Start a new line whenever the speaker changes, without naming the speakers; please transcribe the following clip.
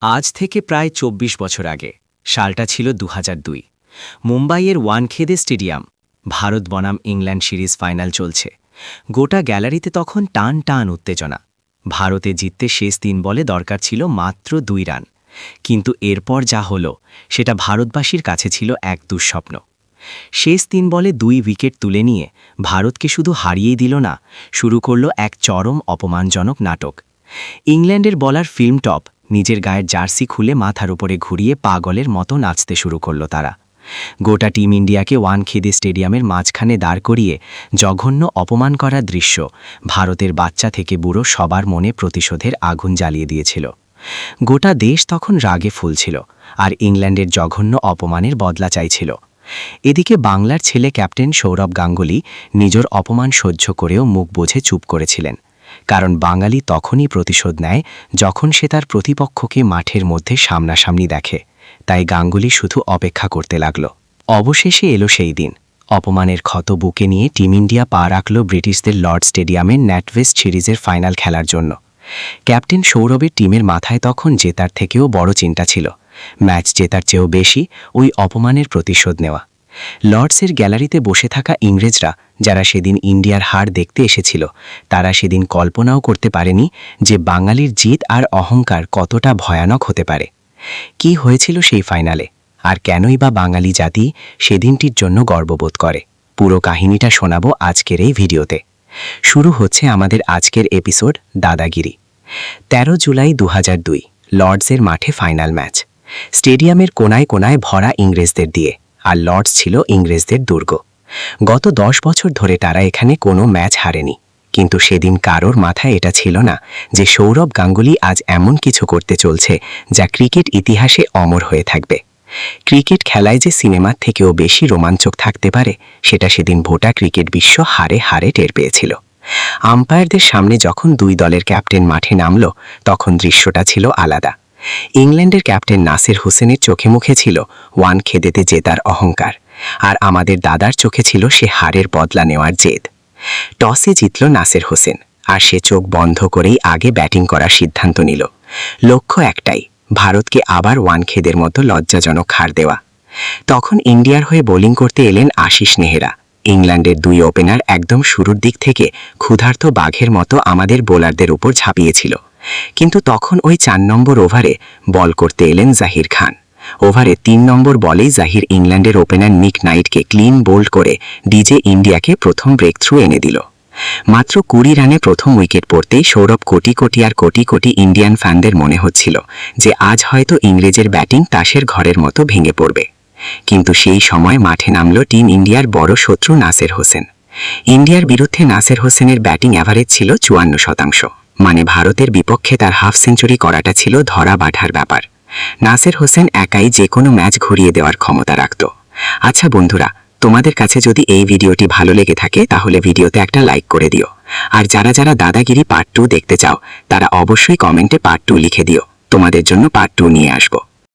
আজ থেকে প্রায় ২৪ বছর আগে সালটা ছিল ২০০২। মুম্বাইয়ের ওয়ানখেদে স্টেডিয়াম, ভারত বনাম ইংল্যান্ড সিরিজ ফাইনাল চলছে। গোটা গ্যালারিতে তখন টান টান উত্তেজনা। ভারতে জিততে শেষ ৩ বলে দরকার ছিল মাত্র ২ রান। কিন্তু এরপর যা হলো সেটা ভারতবাসীর কাছে ছিল এক দুঃস্বপ্ন। শেষ ৩ বলে ২ উইকেট তুলে নিয়ে ভারতকে শুধু হারিয়েই দিল না, শুরু করল এক চরম অপমানজনক নাটক। ইংল্যান্ডের বলার ফিল্ম টপ নিজের গায়ের জার্সি খুলে মাথার উপরে ঘুরিয়ে পাগলের মতো নাচতে শুরু করল তারা। গোটা টিম ইন্ডিয়াকে ওয়ানখেদে স্টেডিয়ামের মাঝখানে দাঁড় করিয়ে জঘন্য অপমান করার দৃশ্য ভারতের বাচ্চা থেকে বুড়ো সবার মনে প্রতিশোধের আগুন জ্বালিয়ে দিয়েছিল। গোটা দেশ তখন রাগে ফুলছিল আর ইংল্যান্ডের জঘন্য অপমানের বদলা চাইছিল। এদিকে বাংলার ছেলে ক্যাপ্টেন সৌরভ গাঙ্গুলি নিজের অপমান সহ্য করেও মুখ বুজে চুপ করেছিলেন, কারণ বাঙালি তখনই প্রতিশোধ নেয় যখন সে তার প্রতিপক্ষকে মাঠের মধ্যে সামনাসামনি দেখে। তাই গাঙ্গুলি শুধু অপেক্ষা করতে লাগল। অবশেষে এলো সেই দিন। অপমানের ক্ষত বুকে নিয়ে টিম ইন্ডিয়া পা রাখল ব্রিটিশদের লর্ড স্টেডিয়ামে ন্যাটওয়েস্ট সিরিজের ফাইনাল খেলার জন্য। ক্যাপ্টেন সৌরভের টিমের মাথায় তখন জেতার থেকেও বড় চিন্তা ছিল, ম্যাচ জেতার চেয়েও বেশি ওই অপমানের প্রতিশোধ নেওয়া। লর্ডসের গ্যালারিতে বসে থাকা ইংরেজরা, যারা সেদিন ইন্ডিয়ার হার দেখতে এসেছিল, তারা সেদিন কল্পনাও করতে পারেনি যে বাঙালির জিত আর অহংকার কতটা ভয়ানক হতে পারে। কি হয়েছিল সেই ফাইনালে, আর কেনই বা বাঙালি জাতি সেদিনটির জন্য গর্ববোধ করে, পুরো কাহিনীটা শোনাবো আজকের এই ভিডিওতে। শুরু হচ্ছে আমাদের আজকের এপিসোড দাদাগিরি। ১৩ জুলাই ২০০২ লর্ডসের মাঠে ফাইনাল ম্যাচ। স্টেডিয়ামের কোনায় কোনায় ভরা ইংরেজদের দিয়ে, আর লর্ডস ছিল ইংরেজদের দুর্গ। গত ১০ বছর ধরে তারা এখানে কোনো ম্যাচ হারেনি, কিন্তু সেদিন কারোর মাথায় এটা ছিল না যে সৌরভ গাঙ্গুলি আজ এমন কিছু করতে চলছে যা ক্রিকেট ইতিহাসে অমর হয়ে থাকবে। ক্রিকেট খেলায় যে সিনেমার থেকেও বেশি রোমাঞ্চক থাকতে পারে, সেটা সেদিন গোটা ক্রিকেট বিশ্ব হারে হারে টের পেয়েছিল। আম্পায়ারদের সামনে যখন দুই দলের ক্যাপ্টেন মাঠে নামল, তখন দৃশ্যটা ছিল আলাদা। ইংল্যান্ডের ক্যাপ্টেন নাসির হোসেনের চোখে মুখে ছিল ওয়ানখেদেতে জেতার অহংকার, আর আমাদের দাদার চোখে ছিল সে হারের বদলা নেওয়ার জেদ। টসে জিতল নাসির হোসেন, আর সে চোখ বন্ধ করেই আগে ব্যাটিং করার সিদ্ধান্ত নিল। লক্ষ্য একটাই, ভারতকে আবার ওয়ানখেদের মতো লজ্জাজনক হার দেওয়া। তখন ইন্ডিয়ার হয়ে বোলিং করতে এলেন আশিস নেহরা। ইংল্যান্ডের দুই ওপেনার একদম শুরুর দিক থেকে ক্ষুধার্ত বাঘের মতো আমাদের বোলারদের উপর ঝাঁপিয়েছিল। কিন্তু তখন ওই ৪ নম্বর ওভারে বল করতে এলেন জাহির খান। ওভারে ৩ নম্বর বলেই জাহির ইংল্যান্ডের ওপেনার নিক নাইটকে ক্লিন বোল্ড করে ডিজে ইন্ডিয়াকে প্রথম ব্রেক থ্রু এনে দিল। মাত্র ২০ রানে প্রথম উইকেট পড়তেই সৌরভ কোটি কোটি আর কোটি কোটি ইন্ডিয়ান ফ্যানদের মনে হচ্ছিল যে আজ হয়তো ইংরেজের ব্যাটিং তাসের ঘরের মতো ভেঙে পড়বে। কিন্তু সেই সময় মাঠে নামল টিম ইন্ডিয়ার বড় শত্রু নাসির হোসেন। ইন্ডিয়ার বিরুদ্ধে নাসির হোসেনের ব্যাটিং অ্যাভারেজ ছিল ৫৪%, মানে ভারতের বিপক্ষে তার হাফ সেঞ্চুরি করাটা ছিল ধরা বাঁধার ব্যাপার। নাসির হোসেন একাই যে কোনো ম্যাচ ঘুরিয়ে দেওয়ার ক্ষমতা রাখত। আচ্ছা বন্ধুরা, তোমাদের কাছে যদি এই ভিডিওটি ভালো লেগে থাকে তাহলে ভিডিওতে একটা লাইক করে দিও। আর যারা যারা দাদাগিরি পার্ট 2 দেখতে চাও তারা অবশ্যই কমেন্টে পার্ট 2 লিখে দিও, তোমাদের জন্য পার্ট 2 নিয়ে আসবো।